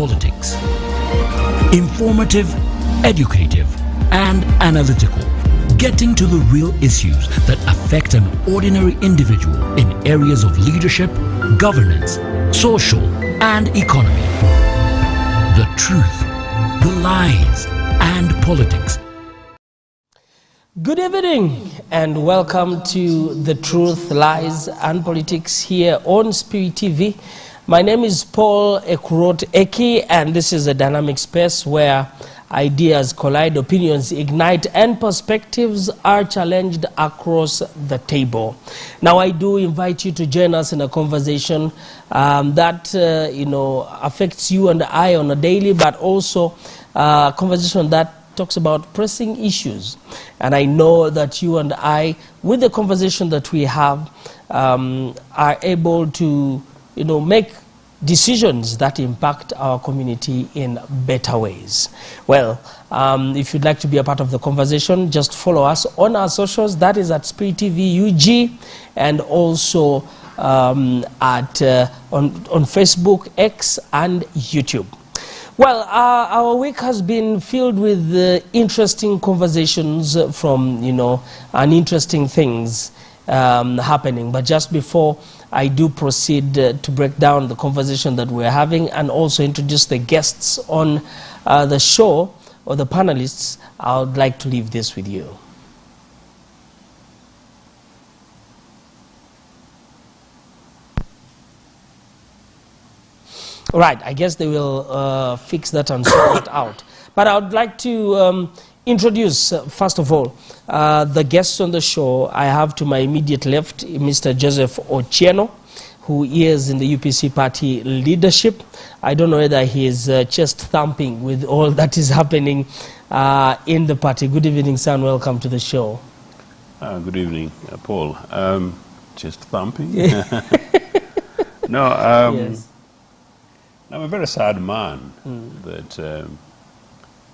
politics. Informative, educative, and analytical. Getting to the real issues that affect an ordinary individual in areas of leadership, governance, social, and economy. The truth, the lies, and politics. Good evening and welcome to The Truth, Lies and Politics here on Spirit TV. My name is Paul Ekurot Eki, and this is a dynamic space where ideas collide, opinions ignite, and perspectives are challenged across the table. Now, I do invite you to join us in a conversation that affects you and I on a daily, but also a conversation that talks about pressing issues. And I know that you and I, with the conversation that we have, are able to, make decisions that impact our community in better ways. Well, if you'd like to be a part of the conversation, just follow us on our socials. That is at Spirit TV UG, and also on Facebook, X, and YouTube. Well, our week has been filled with interesting conversations from, and interesting things happening. But just before I do proceed to break down the conversation that we're having and also introduce the guests on the show, or the panelists, I would like to leave this with you. Right, I guess they will fix that and sort it out. But I would like to introduce, first of all, the guests on the show. I have to my immediate left Mr. Joseph Ochieno, who is in the UPC party leadership. I don't know whether he is chest thumping with all that is happening in the party. Good evening, sir, and welcome to the show. Good evening, Paul. Chest thumping? No, Yes. I'm a very sad man that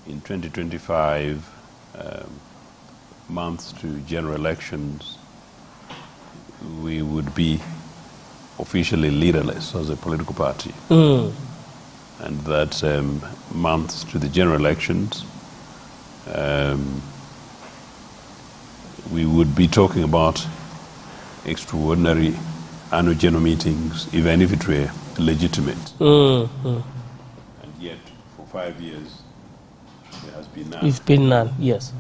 in 2025, months to general elections, we would be officially leaderless as a political party. And that months to the general elections, we would be talking about extraordinary annual general meetings, even if it were legitimate. And yet, for 5 years, there has been none. It's been none, yes.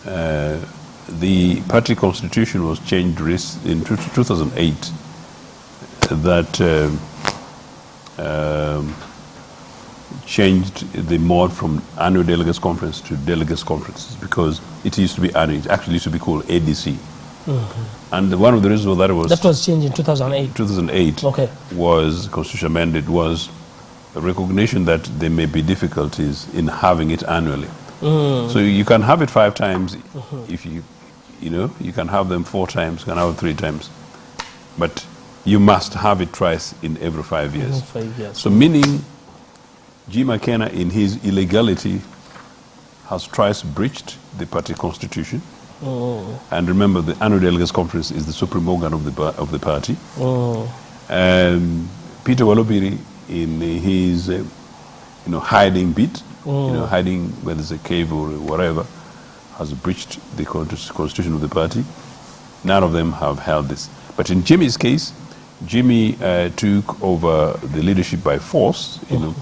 The party constitution was changed in 2008. That changed the mode from annual delegates conference to delegates conferences, because it used to be annual. It actually used to be called ADC. And one of the reasons that was changed in 2008. 2008 Okay. was constitution amended, was a recognition that there may be difficulties in having it annually. So you can have it 5 times if you can have them 4 times, you can have it 3 times, but you must have it twice in every 5 years. 5 years. So meaning G. McKenna, in his illegality, has twice breached the party constitution. And remember, the annual delegates conference is the supreme organ of the party. Peter Walobiri, in his hiding bit, hiding where there's a cave or whatever, has breached the constitution of the party. None of them have held this. But in Jimmy's case, Jimmy took over the leadership by force, in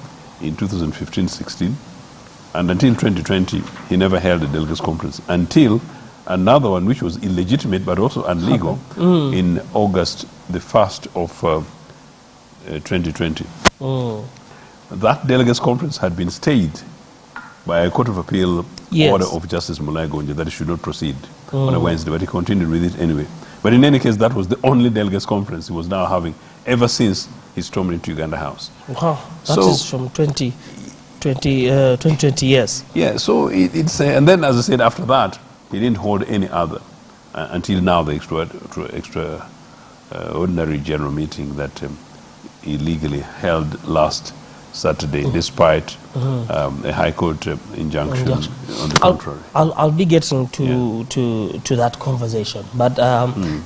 2015-16, and until 2020, he never held a delegates conference until another one, which was illegitimate but also illegal, in August the 1st of 2020. That delegates conference had been stayed by a Court of Appeal order of Justice Mulai Gonja that it should not proceed on a Wednesday, but he continued with it anyway. But in any case, that was the only delegates conference he was now having ever since he stormed into Uganda House. Wow, that is from 2020 years. Yeah, so it's and then, as I said, after that, he didn't hold any other until now, the extraordinary general meeting that he legally held last Saturday, despite a High Court injunction on the contrary. I'll be getting to that conversation, but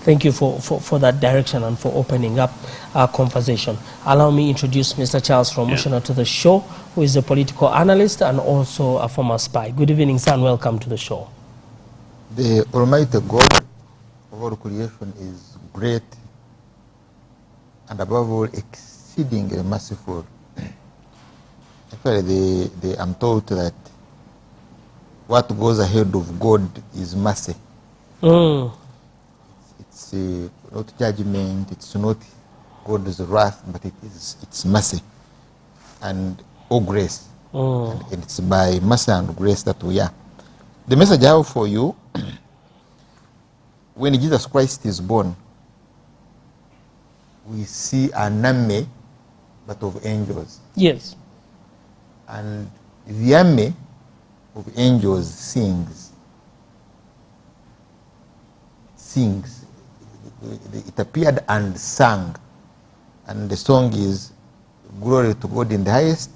thank you for that direction and for opening up our conversation. Allow me to introduce Mr. Charles from Ochieno to the show, who is a political analyst and also a former spy. Good evening, sir, and welcome to the show. The Almighty God of all creation is great and above all exceedingly merciful. Actually, I'm told that what goes ahead of God is mercy. It's not judgment, it's not God's wrath, but it's mercy and grace. And it's by mercy and grace that we are. The message I have for you, when Jesus Christ is born, we see an army, but of angels. Yes. And the army of angels sings. It appeared and sang. And the song is, glory to God in the highest,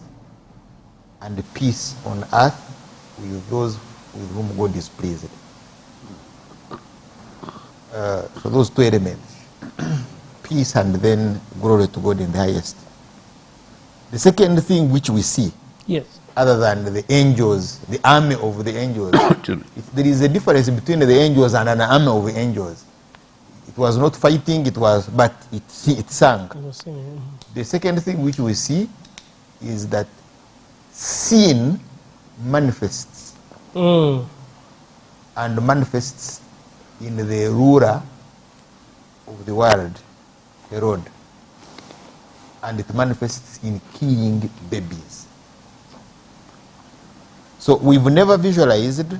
and peace on earth with those with whom God is pleased. So those two elements, peace and then glory to God in the highest. The second thing which we see, other than the angels, the army of the angels, there is a difference between the angels and an army of angels. It was not fighting, but it sang. The second thing which we see is that sin manifests. And manifests in the ruler of the world, Herod. And it manifests in killing babies. So we've never visualized,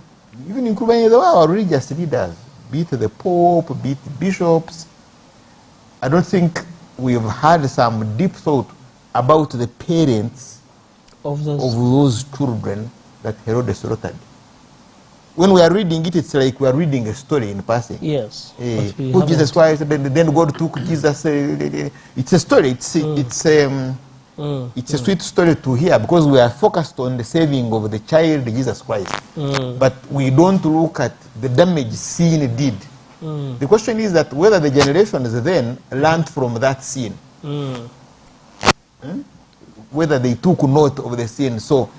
even including our religious leaders, be it the Pope, be it bishops, I don't think we've had some deep thought about the parents of those children that Herod slaughtered. When we are reading it, it's like we are reading a story in passing. Yes. Who Jesus Christ, then God took Jesus. It's a story. It's a sweet story to hear because we are focused on the saving of the child Jesus Christ. But we don't look at the damage sin did. The question is that whether the generations then learned from that sin. Whether they took note of the sin. So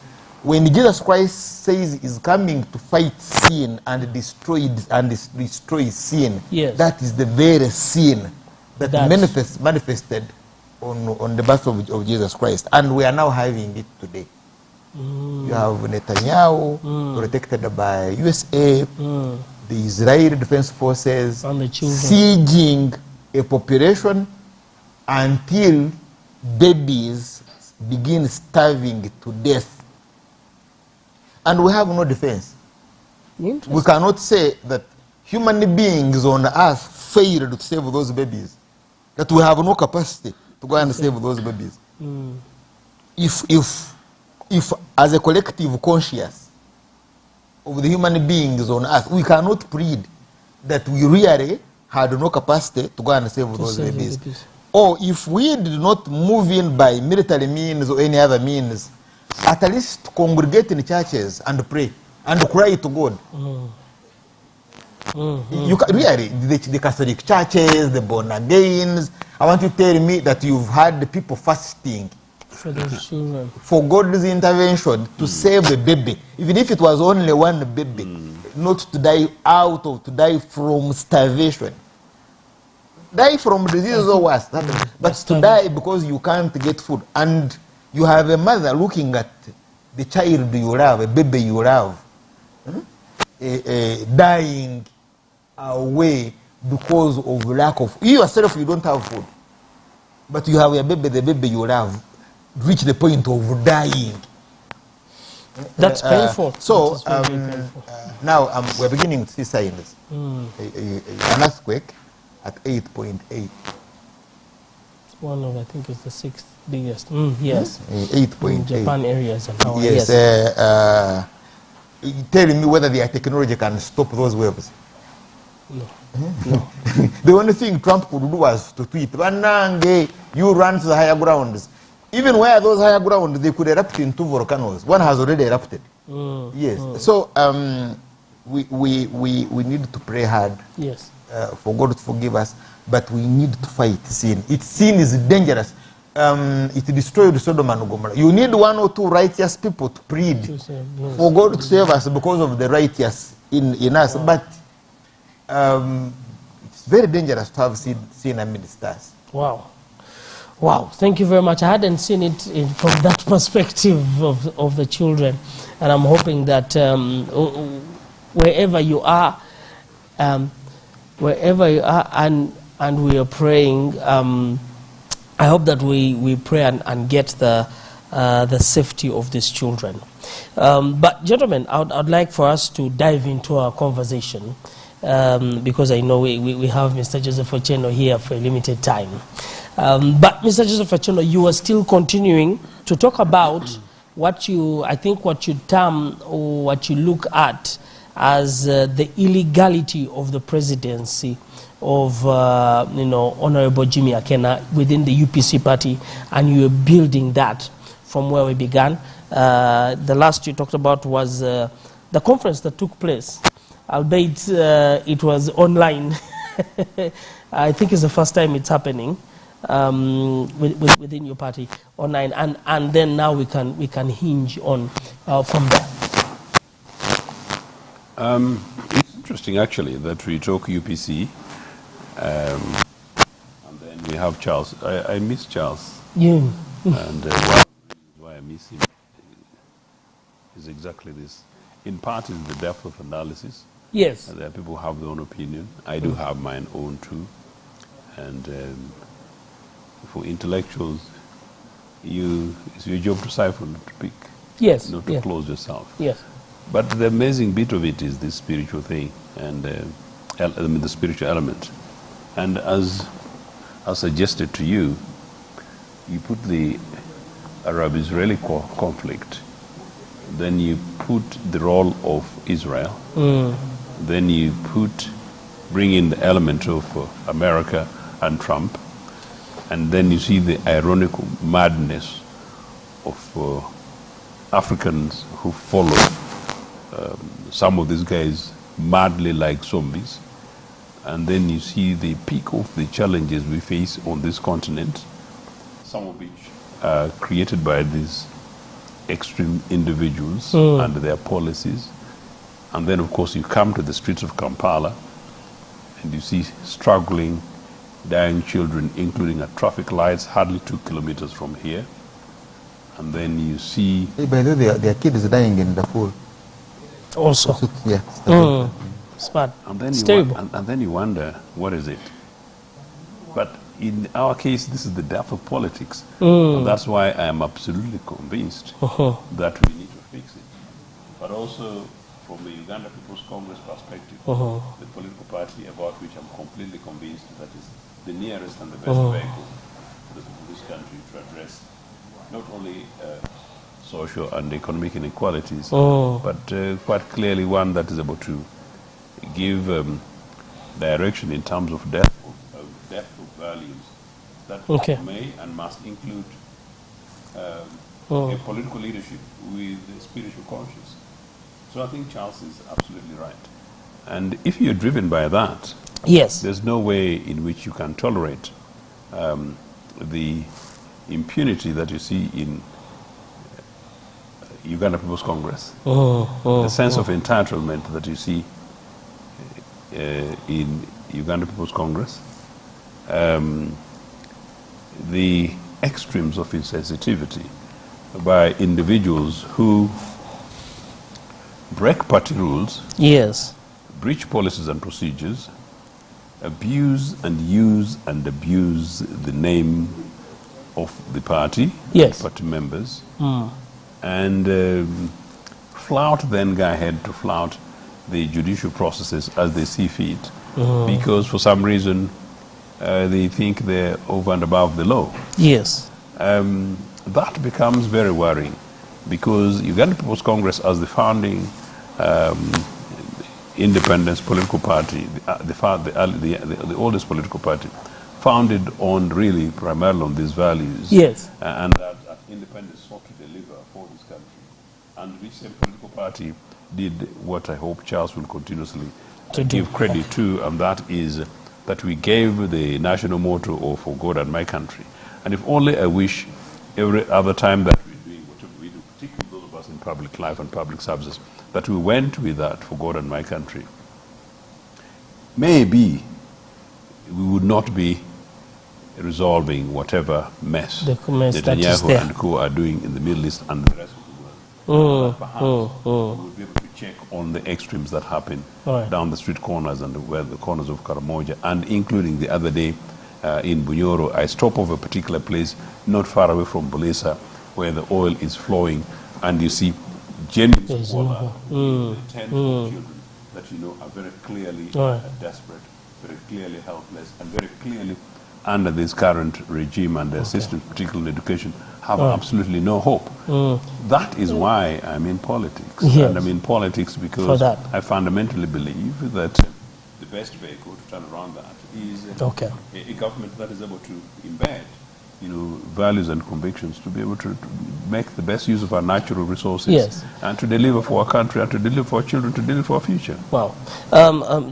when Jesus Christ says he's coming to fight sin and destroy sin, that is the very sin that manifested on the birth of Jesus Christ. And we are now having it today. You have Netanyahu, protected by USA, the Israeli Defense Forces, sieging a population until babies begin starving to death. And we have no defense. We cannot say that human beings on earth failed to save those babies, that we have no capacity to go and save those babies. If as a collective conscious of the human beings on earth, we cannot plead that we really had no capacity to go and save those babies. Or if we did not move in by military means or any other means, at least congregate in churches and pray and cry to God. You can, really, the Catholic churches, the born agains, I want you to tell me that you've had people fasting for those children, for God's intervention to save a baby, even if it was only one baby, not to die from starvation, die from disease or worse, but to die because you can't get food. And you have a mother looking at the child you love, a baby you love, dying away because of lack of. You yourself, you don't have food, but you have a baby, the baby you love, reach the point of dying. That's painful. So now we're beginning to see signs. An earthquake at 8.8. One of, I think, is the 6th biggest. Yes. 8.8. Japan areas and how. Yes. Telling me whether their technology can stop those waves. No. The only thing Trump could do was to tweet, "Banange, you run to the higher grounds." even where those higher ground, they could erupt in 2 volcanoes. One has already erupted. Yes. So we need to pray hard. Yes. For God to forgive us, but we need to fight sin. Sin is dangerous. It destroyed Sodom and Gomorrah. You need 1 or 2 righteous people to plead for God to save us because of the righteous in us. But it's very dangerous to have sin amidst us. Wow. Wow, thank you very much. I hadn't seen it from that perspective of the children. And I'm hoping that wherever you are, and we are praying, I hope that we pray and get the safety of these children. But gentlemen, I'd like for us to dive into our conversation because I know we have Mr. Joseph Ochieno here for a limited time. But Mr. Joseph Ochieno, you are still continuing to talk about what you term or what you look at as the illegality of the presidency of Honorable Jimmy Akena within the UPC party, and you are building that from where we began. The last you talked about was the conference that took place, albeit it was online. I think it's the first time it's happening within your party online, and then now we can hinge on from there. It's interesting actually that we talk UPC, and then we have Charles. I miss Charles. Yeah. And one of the reasons why I miss him is exactly this. In part, is the depth of analysis. Yes. There are people who have their own opinion. I do have mine own too. And for intellectuals, it's your job to siphon, to pick. Yes. Not to close yourself. Yes. But the amazing bit of it is this spiritual thing, and the spiritual element. And as I suggested to you, you put the Arab-Israeli conflict, then you put the role of Israel, then you bring in the element of America and Trump, and then you see the ironical madness of Africans who follow some of these guys madly like zombies, and then you see the peak of the challenges we face on this continent, some of which are created by these extreme individuals and their policies. And then of course you come to the streets of Kampala and you see struggling, dying children, including at traffic lights hardly 2 kilometers from here. And then you see... By the way, their kid is dying in the pool. Also. Yeah. It's bad. And then it's terrible. And then you wonder, what is it? But in our case, this is the depth of politics. And that's why I am absolutely convinced that we need to fix it. But also, from the Uganda People's Congress perspective, the political party about which I'm completely convinced that is the nearest and the best vehicle for the people of this country to address not only social and economic inequalities, but quite clearly one that is able to give direction in terms of depth of values that may and must include a political leadership with a spiritual conscience. So I think Charles is absolutely right. And if you're driven by that, yes, there's no way in which you can tolerate the impunity that you see in Uganda People's Congress, the sense of entitlement that you see in Uganda People's Congress, the extremes of insensitivity by individuals who break party rules, yes, breach policies and procedures, abuse and use and abuse the name of the party, yes, party members, and then go ahead to flout the judicial processes as they see fit, because for some reason they think they're over and above the law. Yes. That becomes very worrying, because Uganda People's Congress, as the founding independence political party, the oldest political party, founded on really primarily on these values. Yes. And that independence sought to deliver for this country. And which same political party did what I hope Charles will continuously give credit to, and that is that we gave the national motto of "For God and My Country." And if only I wish every other time that we're doing whatever we do, particularly those of us in public life and public services, that we went with that, "For God and My Country." Maybe we would not be resolving whatever mess Netanyahu and co are doing in the Middle East and the rest of the world. Perhaps we would be able to check on the extremes that happen down the street corners and where the corners of Karamoja, and including the other day in Bunyoro, I stopped off a particular place not far away from Bulesa where the oil is flowing, and you see genuine squalor, tens of children that you know are very clearly desperate, very clearly helpless, and very clearly under this current regime and the systems, particularly in education, have absolutely no hope. That is why I'm in politics. Yes. And I'm in politics because I fundamentally believe that the best vehicle to turn around that is a government that is able to embed, you know, values and convictions to be able to make the best use of our natural resources and to deliver for our country and to deliver for our children, to deliver for our future. Wow.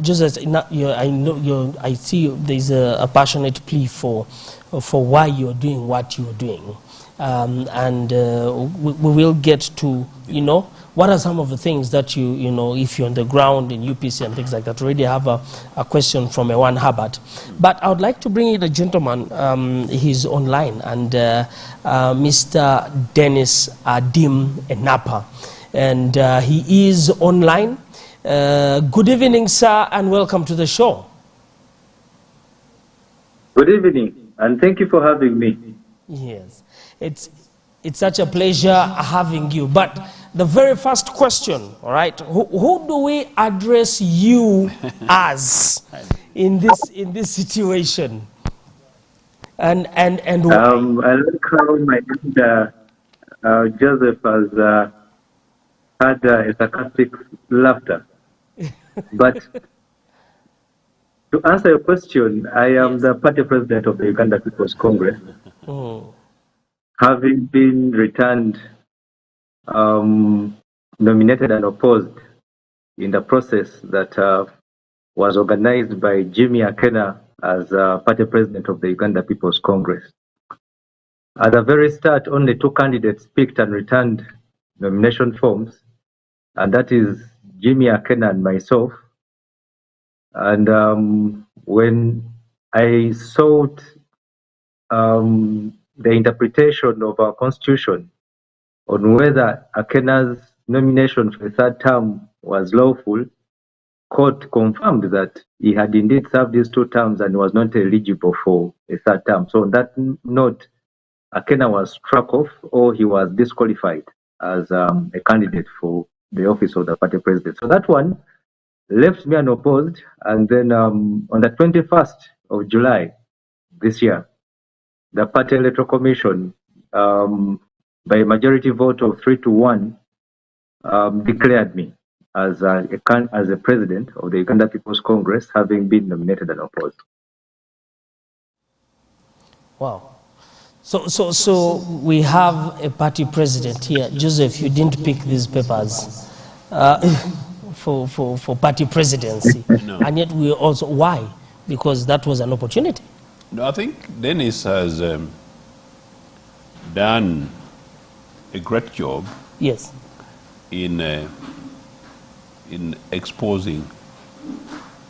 Just as I know I see there's a passionate plea for why you're doing what you're doing. And we will get to, you know, what are some of the things that you know, if you're on the ground in UPC and things like that. Already have a question from Ewan Herbert. But I would like to bring in a gentleman, he's online, and Mr. Dennis Adim Enapa. And he is online. Good evening, sir, and welcome to the show. Good evening, and thank you for having me. Yes, it's such a pleasure having you. But the very first question, all right, who do we address you as in this situation? And why? I like how my friend Joseph has had a sarcastic laughter. But to answer your question, I am the party president of the Uganda People's Congress. Having been returned, nominated and opposed in the process that was organized by Jimmy Akena as party president of the Uganda People's Congress. At the very start, only two candidates picked and returned nomination forms, and that is Jimmy Akena and myself. And when I sought the interpretation of our constitution on whether Akena's nomination for a third term was lawful, court confirmed that he had indeed served these 2 terms and was not eligible for a third term. So on that note, Akena was struck off, or he was disqualified as a candidate for the office of the party president. So that one left me unopposed, and then on the 21st of July this year, the Party Electoral Commission, by a majority vote of 3-1, declared me as a president of the Uganda People's Congress, having been nominated and opposed. Wow. So we have a party president here. Joseph, you didn't pick these papers for party presidency. No. And yet we also, why? Because that was an opportunity. No, I think Dennis has done a great job. Yes. In exposing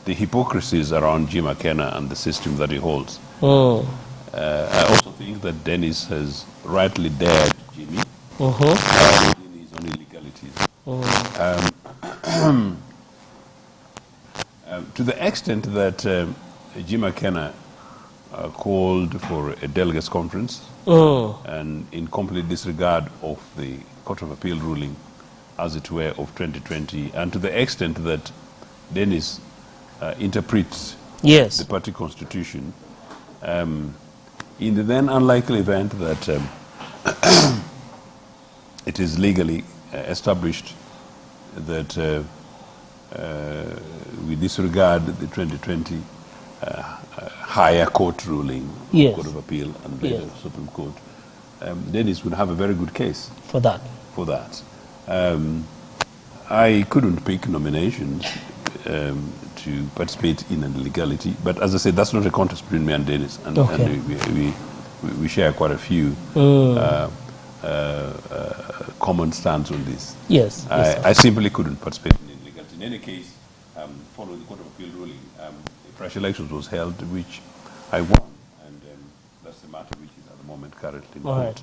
the hypocrisies around Jim Akena and the system that he holds. I also think that Dennis has rightly dared Jimmy within his own illegalities. To the extent that Jim Akena called for a delegates conference and in complete disregard of the Court of Appeal ruling, as it were, of 2020, and to the extent that Dennis interprets the party constitution, in the then unlikely event that it is legally established that we disregard the 2020 higher court ruling, yes. Court of Appeal, and later yes. Supreme Court, Dennis would have a very good case for that. I couldn't pick nominations to participate in a legality, but as I said, that's not a contest between me and Dennis, and, okay. and we share quite a few common stands on this. Yes. I simply couldn't participate in legality. In any case, following the Court of Appeal ruling, fresh elections was held, which I won, and that's the matter which is at the moment currently in court.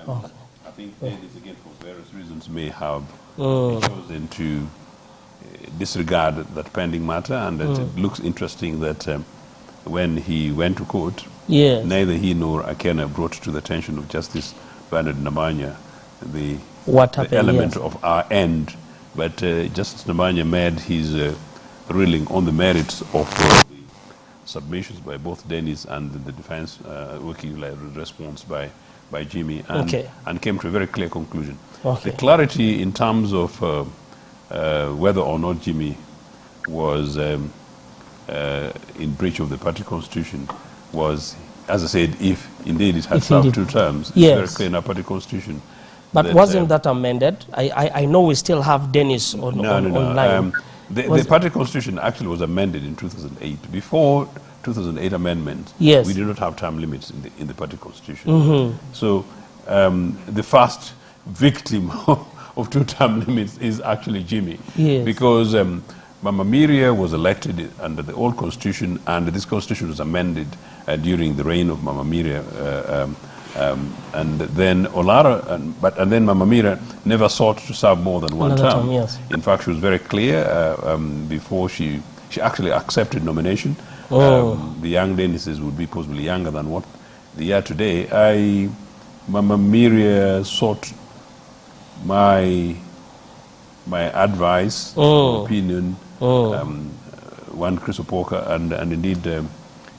Okay. I think Dennis, again, for various reasons, may have chosen to disregard that pending matter, and it looks interesting that when he went to court, yes. neither he nor Ochieno brought to the attention of Justice Bernard Namanya the element yes. of our end, but Justice Namanya made his ruling on the merits of the submissions by both Dennis and the defense working response by Jimmy, and, okay. and came to a very clear conclusion. Okay. The clarity in terms of whether or not Jimmy was in breach of the party constitution was, as I said, if indeed it had served 2 terms, yes. it's very clear in our party constitution. But wasn't that amended? I know we still have Dennis online. The party constitution actually was amended in 2008. Before 2008 amendment, yes. we did not have term limits in the party constitution. So the first victim of 2 term limits is actually Jimmy, yes. because Mama Miria was elected under the old constitution, and this constitution was amended during the reign of Mama Miria, and then Olara, and then Mama Miria never sought to serve more than one term. Yes. In fact, she was very clear before she actually accepted nomination. The young Dennises would be possibly younger than what they are today. Mama Miria sought my advice, opinion, one Chris Opoka and indeed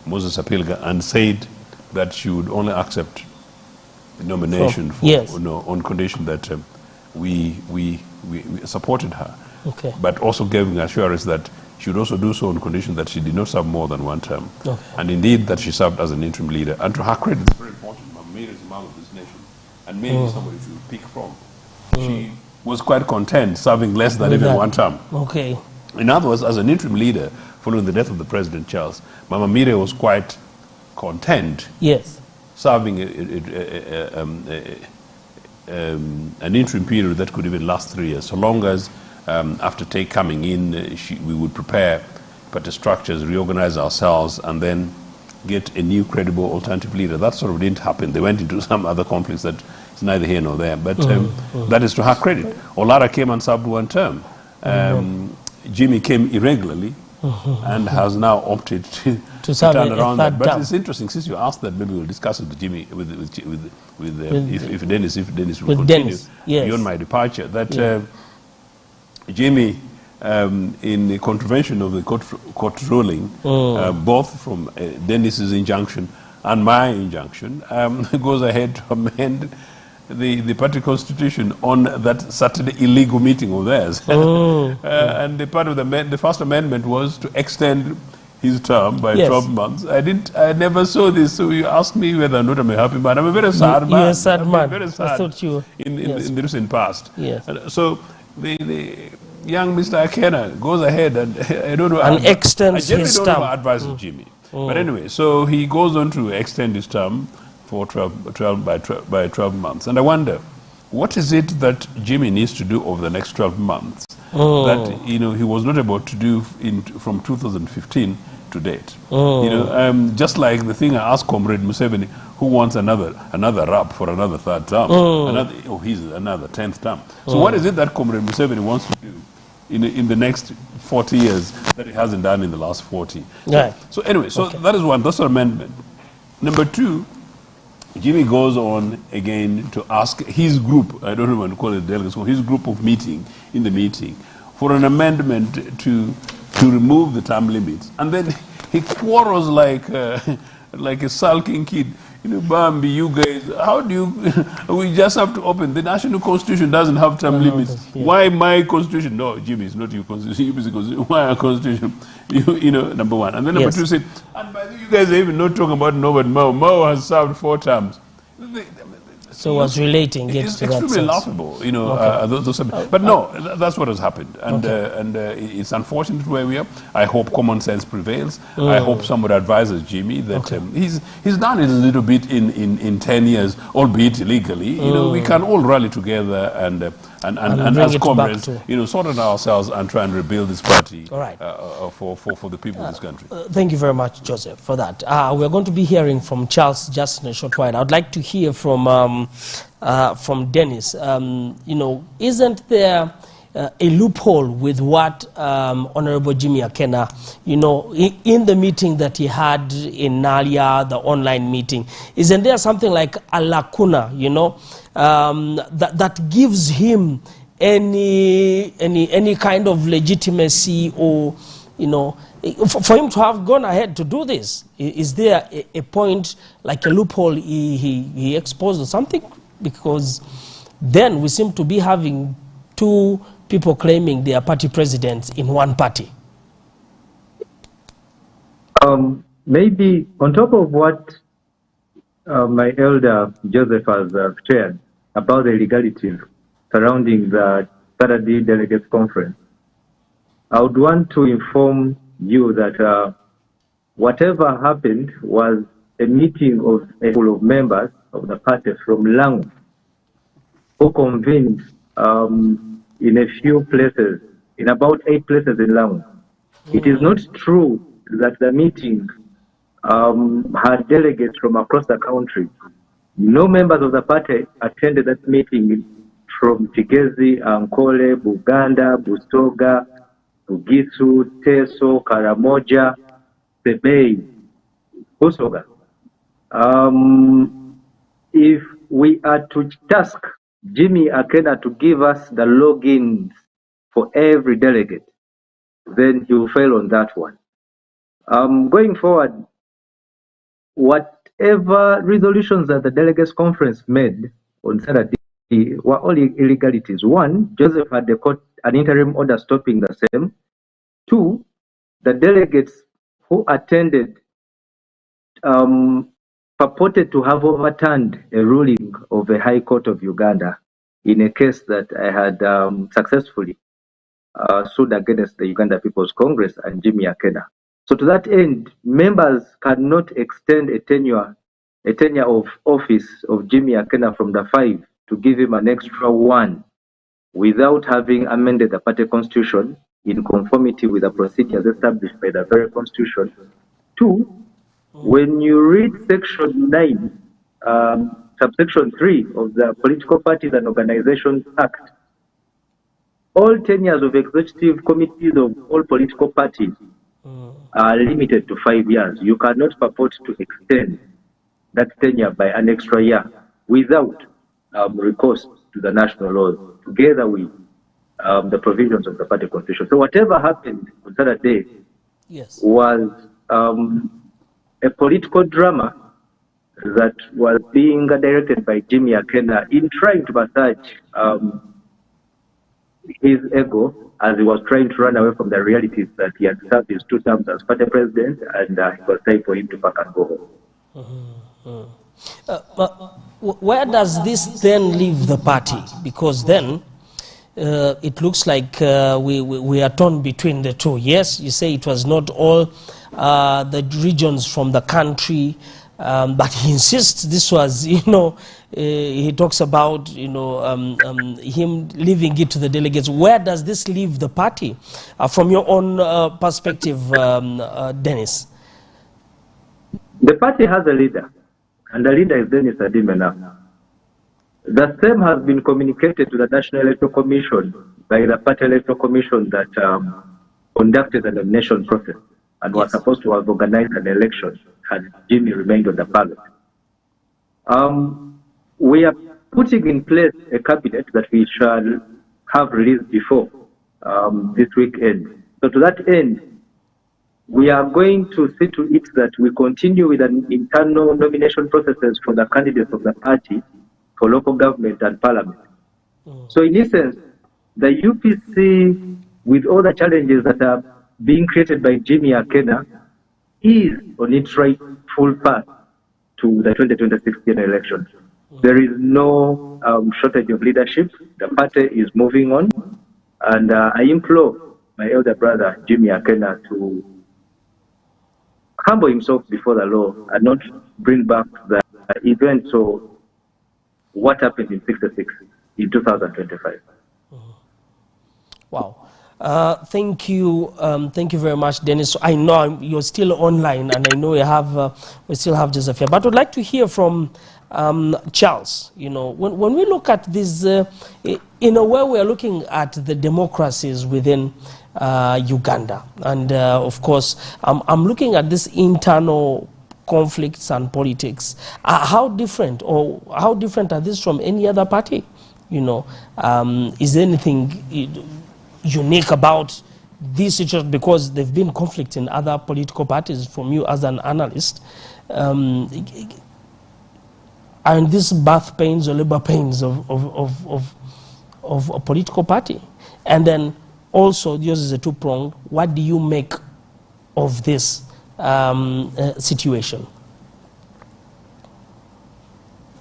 Moses Apilga, and said that she would only accept the nomination yes. on condition that we supported her, okay. but also giving assurance that she would also do so on condition that she did not serve more than one term, okay. and indeed that she served as an interim leader. And to her credit, it's very important. Mama Miria is a mom of this nation, and maybe somebody should pick from. She was quite content serving less than even one term. Okay. In other words, as an interim leader, following the death of the President Charles, Mama Miria was quite content, yes, serving an interim period that could even last 3 years, so long as after coming in, we would prepare party structures, reorganize ourselves, and then get a new credible alternative leader. That sort of didn't happen. They went into some other conflicts that is neither here nor there, but that is to her credit. Olara came and served one term. Jimmy came irregularly and has now opted to turn around that. But it's interesting, since you asked that, maybe we'll discuss it with Jimmy, if Dennis will continue beyond my departure, that Jimmy, in contravention of the court ruling, both from Dennis's injunction and my injunction, goes ahead to amend the party constitution on that Saturday illegal meeting of theirs. And the part of the first amendment was to extend his term by 12 months. I never saw this, so you asked me whether or not I'm a happy man. I'm a very sad man. You're a sad man. Very sad I thought you in the recent past. Yes. So the young Mr. Ochieno goes ahead and I don't know. And extends his term. I don't know advice of Jimmy. But anyway, so he goes on to extend his term for 12 months. And I wonder, what is it that Jimmy needs to do over the next 12 months that he was not able to do from 2015 to date? Just like the thing I asked Comrade Museveni, who wants another rap for another 3rd term, he's another 10th term. So what is it that Comrade Museveni wants to do in the next 40 years that he hasn't done in the last 40? So anyway, that is one. That's an amendment. Number 2, Jimmy goes on again to ask his group, I don't know what to call it, delegates, his group of meeting for an amendment to remove the term limits. And then he quarrels like a sulking kid. Bambi, you guys, how do you, we just have to open. The national constitution doesn't have term limits. Yeah. Why my constitution? No, Jimmy, it's not your constitution. Why our constitution? Number one. And then number two said, and by the way, you guys are even not talking about Norbert Mao. Mao has served 4 terms. So was relating it's extremely laughable, but no, that's what has happened, and it's unfortunate where we are. I hope common sense prevails. I hope somebody advises Jimmy that he's done it a little bit in 10 years, albeit illegally. We can all rally together and as comrades, sort it ourselves and try and rebuild this party for the people of this country. Thank you very much, Joseph, for that. We're going to be hearing from Charles just in a short while. I'd like to hear from Dennis. Isn't there a loophole with what Honorable Jimmy Ochieno, in the meeting that he had in Nalia, the online meeting, isn't there something like a lacuna, that gives him any kind of legitimacy or, for him to have gone ahead to do this? Is there a point, like a loophole he exposed or something? Because then we seem to be having 2 people claiming they are party presidents in one party. Maybe on top of what my elder Joseph has shared about the legalities surrounding the Saturday Delegates Conference, I would want to inform you that whatever happened was a meeting of a full of members of the party from Langu who convened in a few places, in about 8 places in Langu. It is not true that the meeting had delegates from across the country. No members of the party attended that meeting from Kigezi, Ankole, Buganda, Busoga, Bugisu, Teso, Karamoja, Sebei, Busoga. If we are to task Jimmy Ochieno to give us the logins for every delegate, then he will fail on that one. Going forward, whatever resolutions that the delegates conference made on Saturday were all illegalities. 1, Joseph had an interim order stopping the same. 2, the delegates who attended purported to have overturned a ruling of the High Court of Uganda in a case that I had successfully sued against the Uganda People's Congress and Jimmy Ochieno. So to that end, members cannot extend a tenure of office of Jimmy Ochieno from the 5 to give him an extra 1 without having amended the party constitution in conformity with the procedures established by the very constitution. 2, when you read section 9, subsection 3 of the Political Parties and Organizations Act, all tenures of executive committees of all political parties are limited to 5 years. You cannot purport to extend that tenure by an extra year without recourse to the national laws, together with the provisions of the party constitution. So whatever happened on Saturday was a political drama that was being directed by Jimmy Ochieno in trying to massage his ego as he was trying to run away from the realities that he had served his 2 terms as party president, and it was time for him to pack and go home. Where does this then leave the party? Because then it looks like we are torn between the 2. Yes, you say it was not all the regions from the country, but he insists this was, he talks about, him leaving it to the delegates. Where does this leave the party from your own perspective, Dennis? The party has a leader, and the leader is Dennis Adimena. The same has been communicated to the National Electoral Commission by the Party Electoral Commission that conducted the nomination process and was supposed to have organized an election had Jimmy remained on the ballot. We are putting in place a cabinet that we shall have released before this weekend. So to that end, we are going to see to it that we continue with an internal nomination processes for the candidates of the party for local government and parliament. So in essence, the UPC, with all the challenges that are being created by Jimmy Akena, is on its rightful path to the 2026 general election. There is no shortage of leadership. The party is moving on. And I implore my elder brother, Jimmy Akena, to humble himself before the law and not bring back the events or what happened in 66 in 2025. Wow. Thank you very much, Dennis. I know you're still online, and I know we still have Josephia, but I'd like to hear from Charles. You know, when we look at this, in a way, we are looking at the democracies within Uganda, and of course, I'm looking at this internal conflicts and politics. How different are these from any other party? You know, is there anything unique about these situations, because there've been conflict in other political parties? From you as an analyst, and this birth pains or labor pains of a political party? And then also, yours is a two-pronged. What do you make of this situation?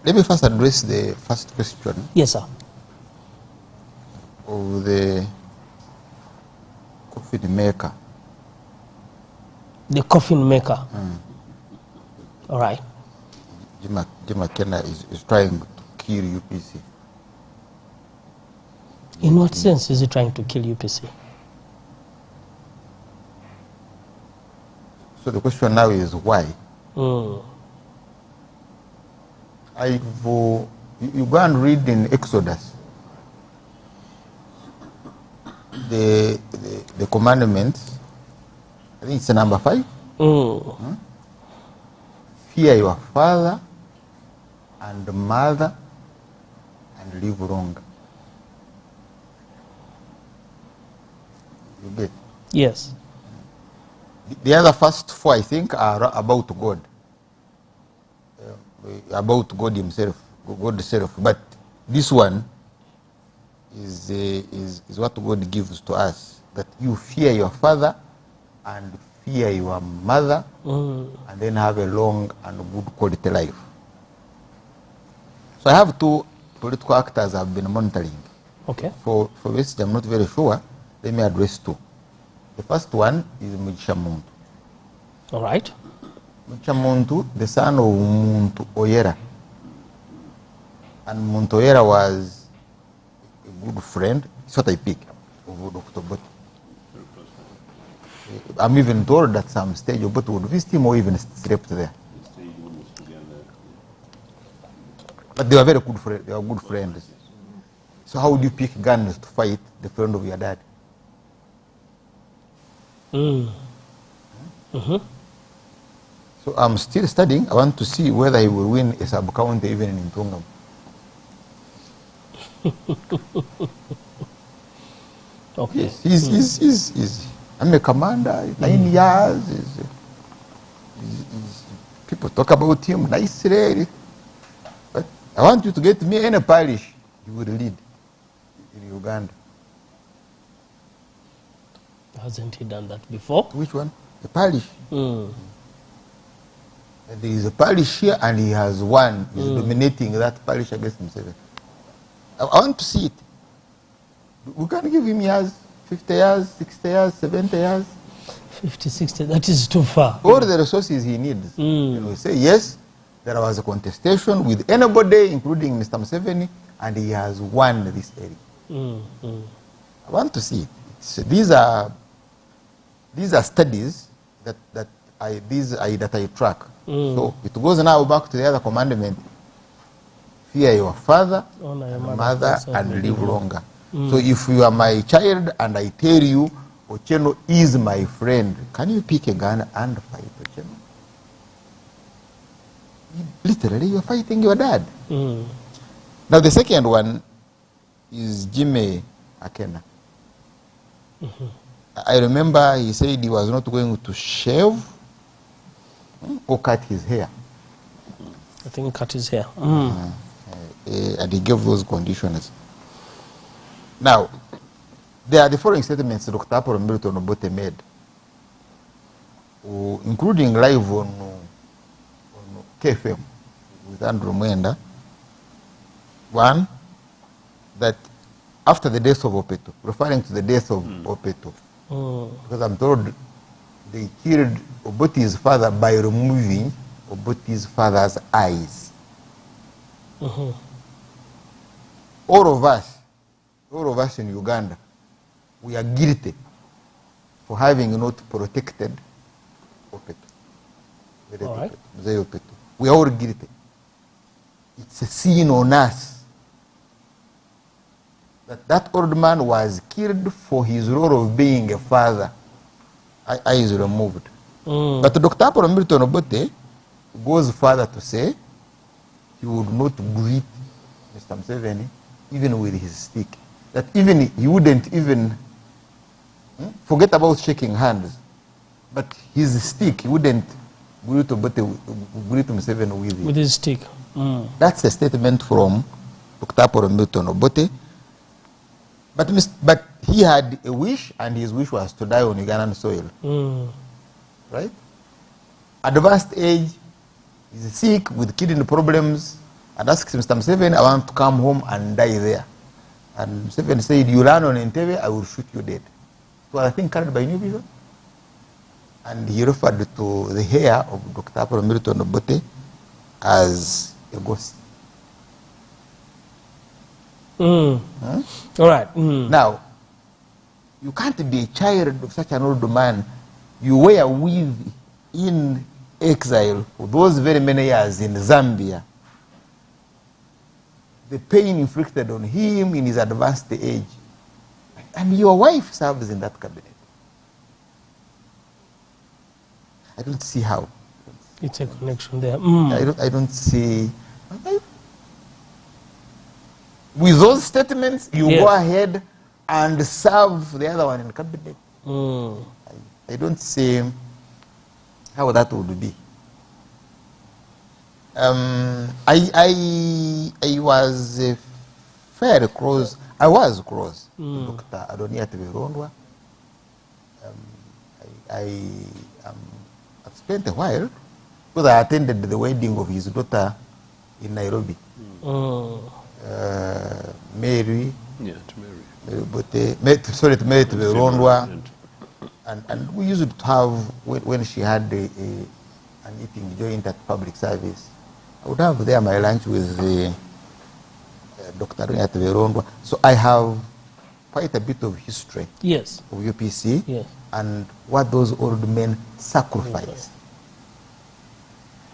Let me first address the first question. Yes, sir. Of the coffin maker. The coffin maker. All right. Jim Akena is trying to kill UPC. In what sense is he trying to kill UPC? So the question now is why? You go and read in Exodus the commandments. I think it's number 5. Fear your father and mother and live long. You get? Yes. The other first 4, I think, are about God. About God himself, God himself. But this one is what God gives to us, that you fear your father and fear your mother, and then have a long and good quality life. So I have 2 political actors I've been monitoring. Okay. For which I'm not very sure. Let me address 2. The first one is Mugisha Muntu. All right. Mugisha Muntu, the son of Muntu Oyera. And Muntu Oyera was a good friend. That's what I pick of Dr. Bot. I'm even told that some stage Bot would visit him or even slept there. But they were very good friends. They were good friends. So how would you pick guns to fight the friend of your dad? So I'm still studying. I want to see whether he will win a sub-county even in Tongam. Okay. Yes, I'm a commander, 9 years. People talk about him nicely. But I want you to get me any parish you will lead in Uganda. Hasn't he done that before? Which one? The parish. And there is a parish here and he has won. He's dominating that parish against himself. I want to see it. We can give him years, 50 years, 60 years, 70 years. 50, 60, that is too far. All the resources he needs. You know, say, yes, there was a contestation with anybody, including Mr. Museveni, and he has won this area. I want to see it. These are studies that I track. So it goes now back to the other commandment: fear your father, and mother, and live longer. So if you are my child and I tell you Ochieno is my friend, can you pick a gun and fight Ochieno? Literally, you are fighting your dad. Now the second one is Jimmy Akena. I remember he said he was not going to shave or cut his hair. I think cut his hair. And he gave those conditions. Now, there are the following statements Dr. Apollo Milton Obote made, including live on KFM with Andrew Mwenda. One, that after the death of Opeto, referring to the death of Opeto, because I'm told they killed Obote's father by removing Obote's father's eyes. All of us in Uganda, we are guilty for having not protected Opeto. All right. We are all guilty. It's a sin on us that old man was killed for his role of being a father. Eyes removed. But Dr. Apollo Milton Obote goes further to say he would not greet Mr. Museveni even with his stick. That even he wouldn't even forget about shaking hands, but his stick, he wouldn't greet Museveni with it. With his stick. That's a statement from Dr. Apollo Milton Obote. But he had a wish, and his wish was to die on Ugandan soil. Right? Advanced age, he's sick with kidney problems, and asks Mr. Museveni, I want to come home and die there. And Museveni said, you land on Entebbe, I will shoot you dead. So I think carried by New Vision. And he referred to the hair of Dr. Apollo Milton Obote as a ghost. All right. Now, you can't be a child of such an old man. You were a weave in exile for those very many years in Zambia. The pain inflicted on him in his advanced age. And your wife serves in that cabinet. I don't see how. It's a connection there. I don't see. With those statements, you go ahead and serve the other one in cabinet. I don't see how that would be. I was very close. I was close to Dr. Adoniat Verondwa. I've spent a while because I attended the wedding of his daughter in Nairobi. Mary. Yeah, to Mary. To Mary to Verondwa. And we used to have, when she had an eating joint at public service, I would have there my lunch with Dr. Adoniat Verondwa. So I have quite a bit of history of UPC and what those old men sacrificed.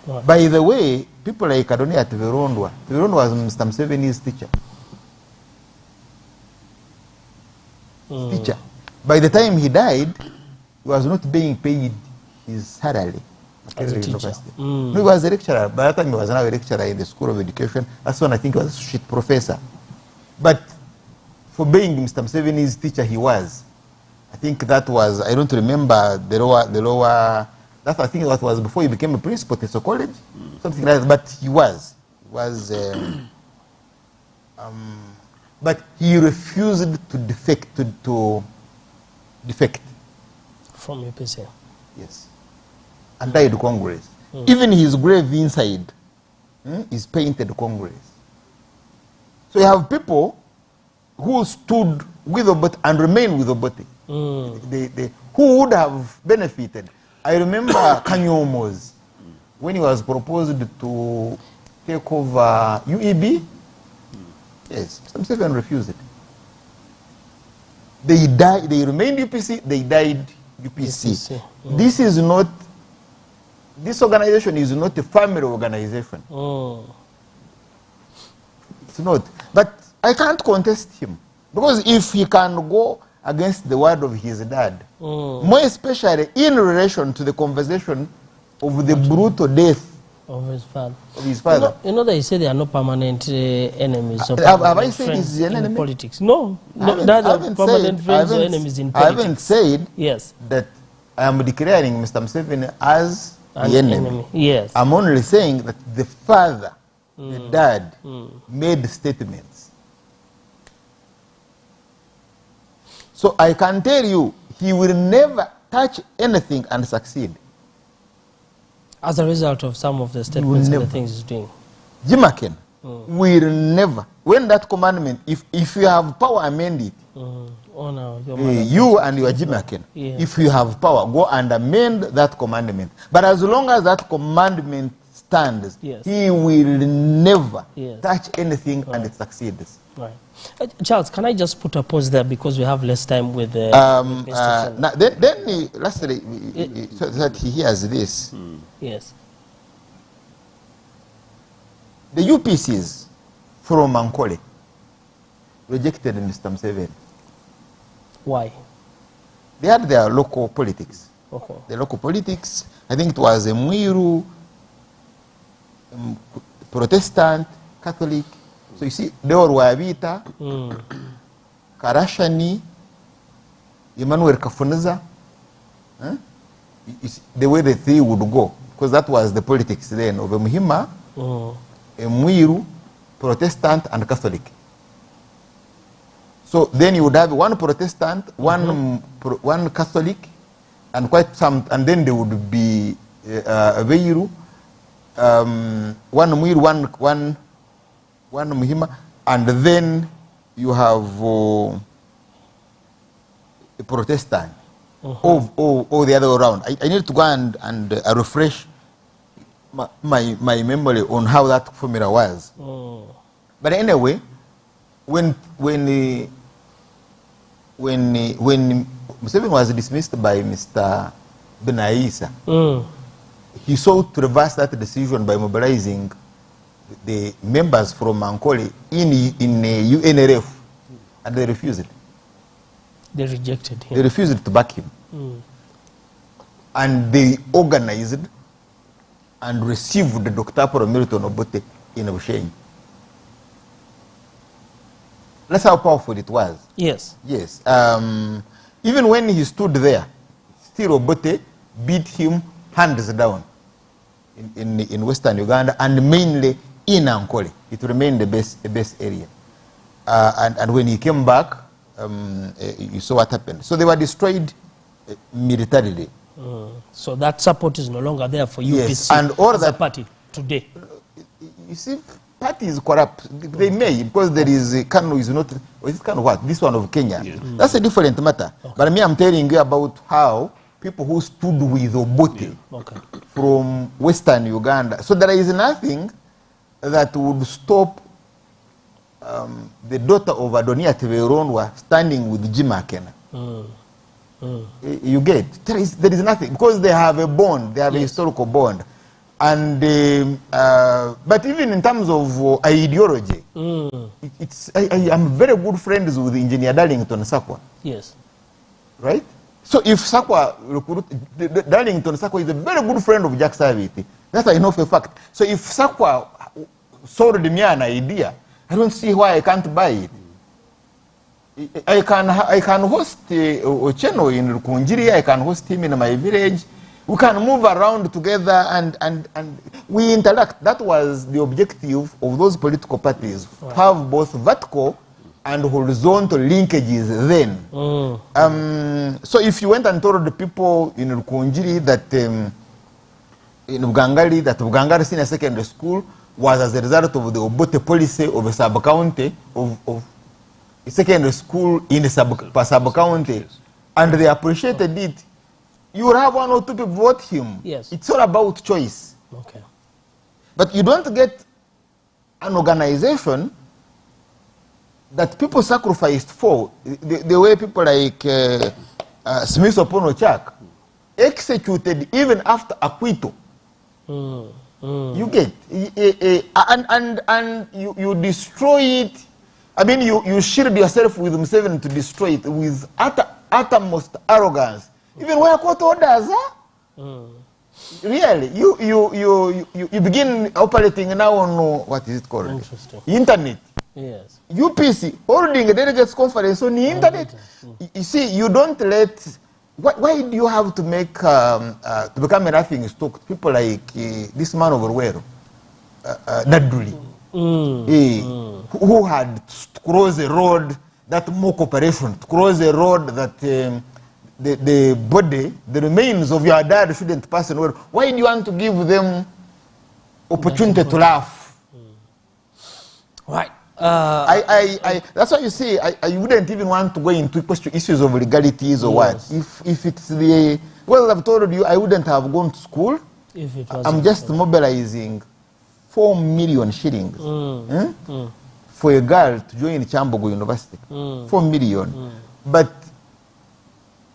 Right. By the way, people like Adoniat Verondwa was Mr. Museveni's teacher. By the time he died, he was not being paid his salary. As a teacher. No, he was a lecturer. By that time, he was now a lecturer in the School of Education. That's when I think he was a associate professor. But for being Mr. Museveni's teacher, he was. I think that was, I don't remember the lower, that I think that was before he became a principal at Teso College, something like that. But he was. But he refused to defect, from UPC. Yes. And died Congress. Even his grave inside is painted Congress. So you have people who stood with Obote and remain with Obote. Who would have benefited. I remember Kanyomo's, when he was proposed to take over UEB, yes, some seven refused it. They died, they remained UPC, they died UPC. This is not, this organization is not a family organization. It's not. But I can't contest him. Because if he can go against the word of his dad, more especially in relation to the conversation of the brutal death Of his father. Of his father. You know that he said there are no permanent enemies. Or Have I said he's an enemy? Politics. No, neither permanent friends or enemies in politics. I haven't said yes. that I am declaring Mr. Museveni as the enemy. Yes. I'm only saying that the father, the dad, made statements. So I can tell you, he will never touch anything and succeed. As a result of some of the statements and the things he's doing. Jimaken will never, when that commandment, if you have power, amend it. Honor your you and your Jimaken, if you have power, go and amend that commandment. But as long as that commandment stands, he will never touch anything and it succeeds. Right. Charles, can I just put a pause there because we have less time with the then lastly, so that he hears this. Yes. The UPCs from Ankole rejected Mr. Museveni. Why? They had their local politics. Okay. The local politics, I think it was a Mwiru, Protestant, Catholic. So you see, they were Wabita, Karashani, Emmanuel Kafunza. The way the three would go, because that was the politics then of a Muhima, a Mwiru, Protestant, and Catholic. So then you would have one Protestant, one Catholic, and quite some, and then there would be a Veiru, one Mwiru, one Muhima, and then you have a Protestant. All the other way around. I need to go and refresh my memory on how that formula was. But anyway, when Museveni was dismissed by Mr. Benaisa, he sought to reverse that decision by mobilizing the members from Ankole in UNRF, and they refused it. They rejected him. They refused to back him. And they organized and received Dr. Milton Obote in Ochieno. That's how powerful it was. Yes. Yes. Even when he stood there, still Obote beat him hands down in Western Uganda and mainly in Ankole. It remained the best area. And when he came back, you saw what happened. So they were destroyed militarily. So that support is no longer there for UPC. Yes, and all as that a party today. You see, party is corrupt. They may, because there is Kanu is not. Or is it Kanu what? This one of Kenya. That's a different matter. Okay. But me, I'm telling you about how people who stood with Obote from Western Uganda. So there is nothing that would stop the daughter of Adonia Teveronwa standing with Jimakena. You get, there is nothing, because they have a bond, they have a historical bond. And but even in terms of ideology, I'm very good friends with Engineer Darlington Sakwa. Yes. Right? So if Sakwa, Darlington Sakwa is a very good friend of Jack Saviti. That's I know for a fact. So if Sakwa sold me an idea, I don't see why I can't buy it. I can host Ochieno in Rukunjiri, I can host him in my village. We can move around together and we interact. That was the objective of those political parties, to have both vertical and horizontal linkages then. So if you went and told the people in Rukunjiri that in Ugangali, that Ugangali Senior Secondary School was as a result of the Obote policy of a sub-county of secondary school in the sub-county, and they appreciated it, you will have one or two people vote him. Yes. It's all about choice. Okay. But you don't get an organization that people sacrificed for, the way people like Smith Opono-Chak executed even after acquittal. You get, and you destroy it. I mean, you shield yourself with Museveni to destroy it with uttermost arrogance. Even where court orders, Really, you begin operating now on what is it called? Interesting. Internet. Yes. UPC holding a delegates conference on the internet. You see, you don't let. Why do you have to make to become a laughing stock people like this man over where, Naduli, who had to cross a road that mock operation, to cross a road that the body, the remains of your dad shouldn't pass anywhere. Why do you want to give them opportunity to laugh? Right. That's why you see, I wouldn't even want to go into issues of legalities or what. If it's the, well, I've told you, I wouldn't have gone to school. If it I'm just mobilizing 4 million shillings for a girl to join Chambogo University. 4 million. But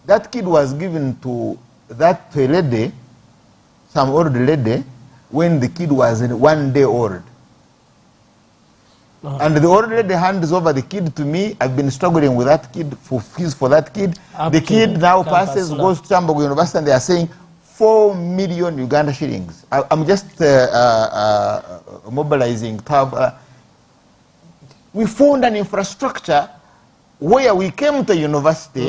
that kid was given to that lady, some old lady, when the kid was 1 day old. And the old lady hands over the kid to me. I've been struggling with that kid for fees for that kid. The kid now passes, goes to Chambogo University, and they are saying 4 million Uganda shillings. I'm just mobilizing. We found an infrastructure where we came to university.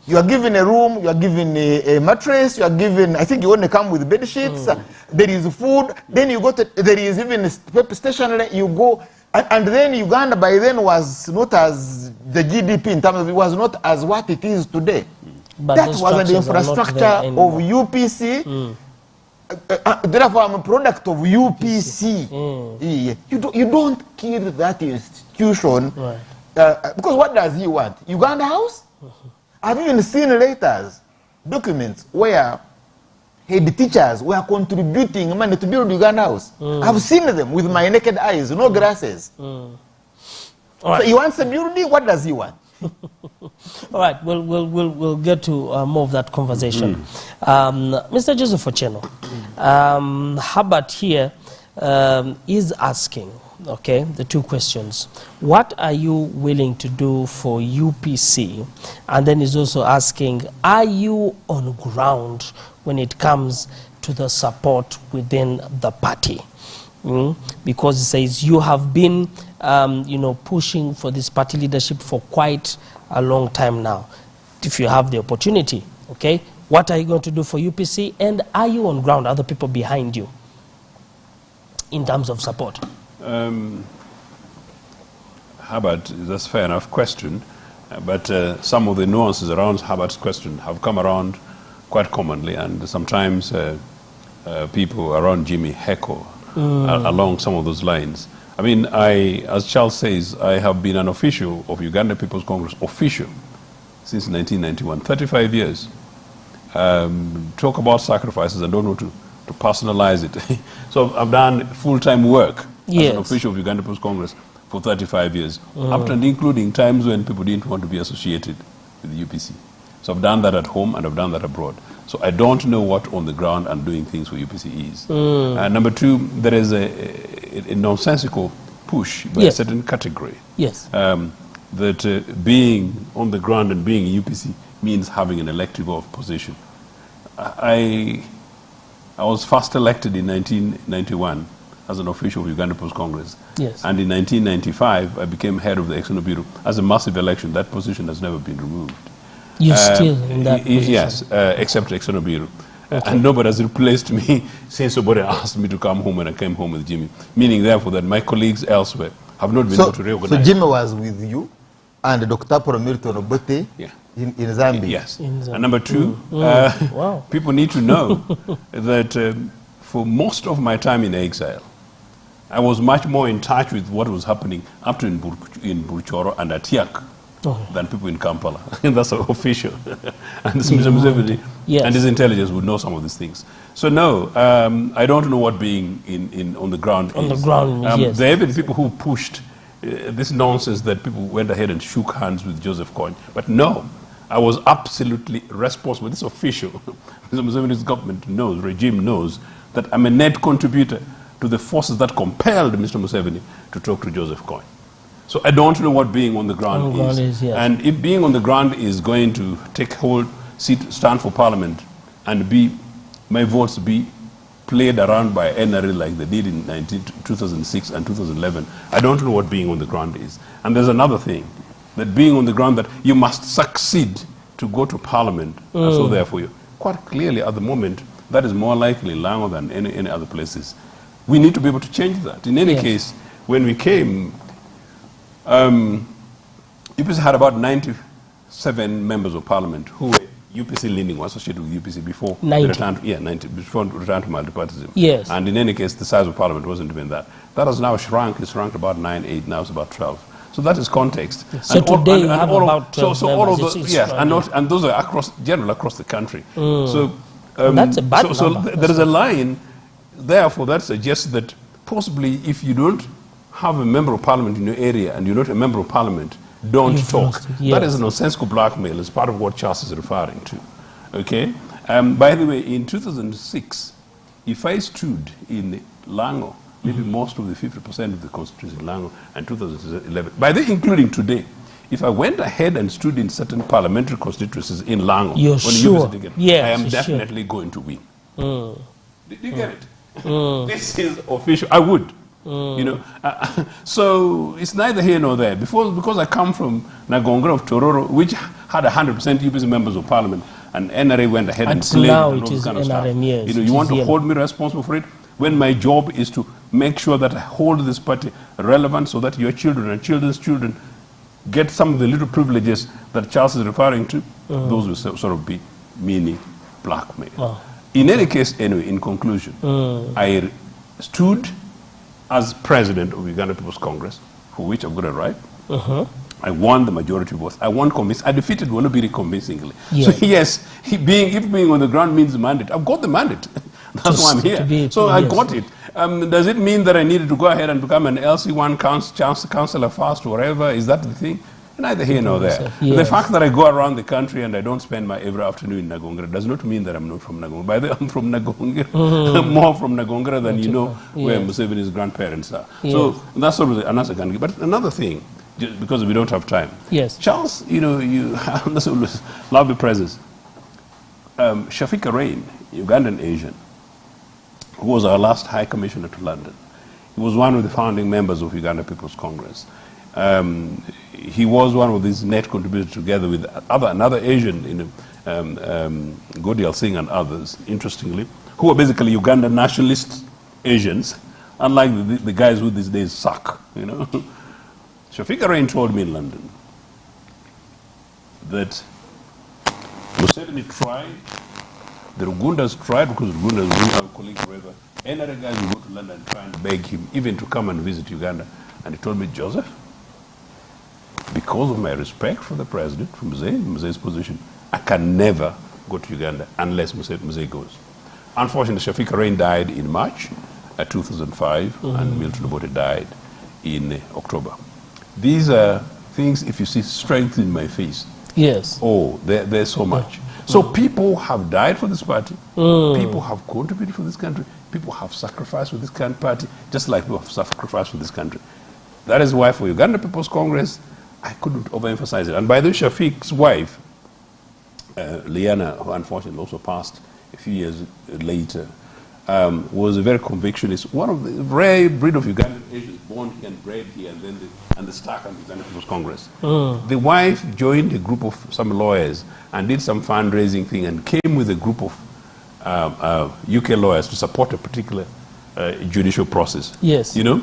You are given a room, you are given a mattress, you are given, I think you only come with bed sheets. There is food. Then you go to, there is even stationery. You go. And then Uganda by then was not as the GDP in terms of, it was not as what it is today. But that was the infrastructure of UPC. Therefore, I'm a product of UPC. You don't kill that institution. Because what does he want? Uganda House? I've even seen letters, documents where head teachers were contributing money to build Uganda House. I've seen them with my naked eyes, no glasses. So he wants a building, what does he want? All right, we'll get to more of that conversation. Mr. Joseph Ochieno, Herbert here is asking, okay, the two questions. What are you willing to do for UPC? And then he's also asking, are you on ground when it comes to the support within the party? Because he says you have been pushing for this party leadership for quite a long time now. If you have the opportunity, okay, what are you going to do for UPC? And are you on ground, other people behind you, in terms of support? Herbert, that's a fair enough question, but some of the nuances around Herbert's question have come around quite commonly, and sometimes people around Jimmy heckle along some of those lines. I mean, as Charles says, I have been an official of Uganda People's Congress, official, since 1991, 35 years. Talk about sacrifices, I don't know to personalize it. So I've done full-time work as an official of Uganda People's Congress for 35 years, up and including times when people didn't want to be associated with the UPC. So I've done that at home and I've done that abroad. So I don't know what on the ground and doing things for UPC is. Number two, there is a nonsensical push by a certain category. That being on the ground and being in UPC means having an elective position. I was first elected in 1991 as an official of Uganda People's Congress. And in 1995, I became head of the External Bureau. As a massive election, that position has never been removed. You're still in that position? Yes, except the External Bureau. And nobody has replaced me since somebody asked me to come home, and I came home with Jimmy. Meaning, therefore, that my colleagues elsewhere have not been able to reorganize. So Jimmy was with you and Dr. Milton Obote in Zambia? Yes. And number two, people need to know that for most of my time in exile, I was much more in touch with what was happening up to in Buruchoro and Atiak than people in Kampala. And that's official. And Mr. Museveni and his intelligence would know some of these things. So no, I don't know what being on the ground is. On the ground, there have been people who pushed this nonsense that people went ahead and shook hands with Joseph Kony. But no, I was absolutely responsible. This official, Mr. Museveni's government knows, regime knows, that I'm a net contributor to the forces that compelled Mr. Museveni to talk to Joseph Kony. So I don't know what being on the ground is. And if being on the ground is going to take hold, stand for parliament, and my votes be played around by NRA like they did in 2006 and 2011, I don't know what being on the ground is. And there's another thing, that being on the ground, that you must succeed to go to parliament, and so therefore you. Quite clearly at the moment, that is more likely Lango than any other places. We need to be able to change that. In any case, when we came, UPC had about 97 members of parliament who were UPC leaning, were associated with UPC before 90. return to, 90, before return to multipartyism. Yes. And in any case, the size of parliament wasn't even that. That has now shrunk. It's shrunk about 9, 8, now it's about 12. So that is context. So and today you have about 12 so all of members. those, yes, and those are general across the country. So that's a bad so number. There is a line, therefore, that suggests that possibly if you don't have a member of parliament in your area and you're not a member of parliament, don't talk. That is nonsensical blackmail. It's part of what Charles is referring to. Okay? By the way, in 2006, if I stood in Lango, maybe most of the 50% of the constituency in Lango, and 2011, by the including today, if I went ahead and stood in certain parliamentary constituencies in Lango, you're sure? I am definitely going to win. Do you get it? This is official. I would. You know, so it's neither here nor there. Because I come from Nagongra of Tororo, which had 100% UPC members of parliament, and NRA went ahead and played now and all it this is kind of stuff. NRM, You know, you want to hold me responsible for it when my job is to make sure that I hold this party relevant so that your children and children's children get some of the little privileges that Charles is referring to. Those will sort of be meaning blackmail. In any case, anyway, in conclusion, I stood as president of Uganda People's Congress, for which I've got a right. I won the majority votes. I won convincingly. I defeated Wanubiri convincingly. So yes, if being on the ground means the mandate, I've got the mandate. That's why I'm here. So I got it. Does it mean that I needed to go ahead and become an LC1 councillor fast or whatever? Is that the thing? Neither here nor there. The fact that I go around the country and I don't spend my every afternoon in Nagongra does not mean that I'm not from Nagongra. By the way, I'm from Nagongra, more from Nagongra than you know where Museveni's grandparents are. So that's sort of the answer I can give. But another thing, just because we don't have time. Yes. Charles, you know, you have lovely presence. Shafika Rain, Ugandan Asian, who was our last High Commissioner to London. He was one of the founding members of Uganda People's Congress. He was one of these net contributors together with another Asian, you know, Godial Singh and others, interestingly, who were basically Ugandan nationalist Asians, unlike the guys who these days suck, you know. Shafika Rain told me in London that Museveni tried, the Rugundas tried, because Rugundas is our colleague forever, and other guys will go to London and try and beg him even to come and visit Uganda. And he told me, Joseph, because of my respect for the president, for Muzee's position, I can never go to Uganda unless Muzee goes. Unfortunately, Shafika Rain died in March 2005, and Milton Obote died in October. These are things, if you see strength in my face, there's so much. So people have died for this party, people have contributed for this country, people have sacrificed for this party, just like people have sacrificed for this country. That is why for Uganda People's Congress, I couldn't overemphasize it. And by the way, Shafik's wife, Liana, who unfortunately also passed a few years later, was a very convictionist, one of the rare breed of Ugandan Asians born here and bred here, and then the Stark and Uganda People's Congress. The wife joined a group of some lawyers and did some fundraising thing and came with a group of UK lawyers to support a particular judicial process. Yes. You know?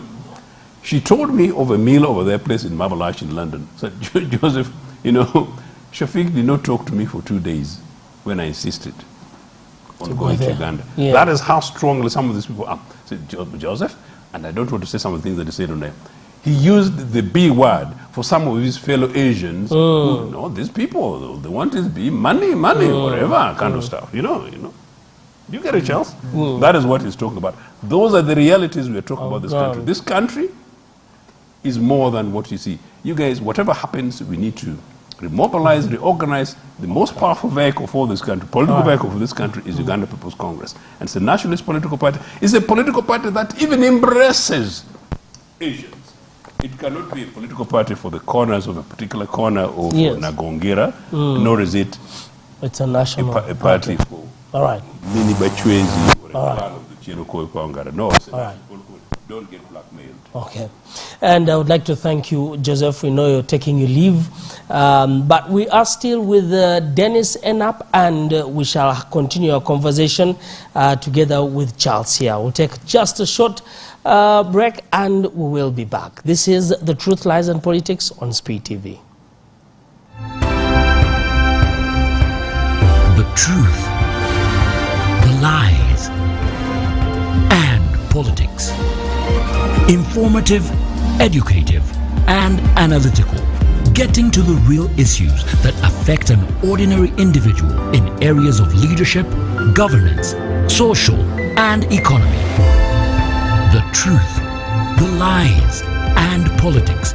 She told me of a meal over their place in Mabalash in London. Said, Joseph, you know, Shafik did not talk to me for 2 days when I insisted on going to Uganda. That is how strongly some of these people are. Said, Joseph, and I don't want to say some of the things that he said on there. He used the B word for some of his fellow Asians. Who, you know, these people, they want to be money, whatever kind of stuff. You know. You get a chance? That is what he's talking about. Those are the realities we are talking about this country. This country is more than what you see. You guys, whatever happens, we need to remobilize, reorganize. The most powerful vehicle for this country, political vehicle for this country, is Uganda People's Congress. And it's a nationalist political party. It's a political party that even embraces Asians. It cannot be a political party for the corners of a particular corner of Nagongira, nor is it a national party for Mini Bachwezi or a part of the Ochieno Koikongara. No, don't get blackmailed. Okay. And I would like to thank you, Joseph. We know you're taking your leave. But we are still with Dennis Enap, and we shall continue our conversation together with Charles here. We'll take just a short break and we will be back. This is The Truth, Lies and Politics on Speed TV. The truth, the lies, and politics. Informative, educative, and analytical. Getting to the real issues that affect an ordinary individual in areas of leadership, governance, social, and economy. The truth, the lies, and politics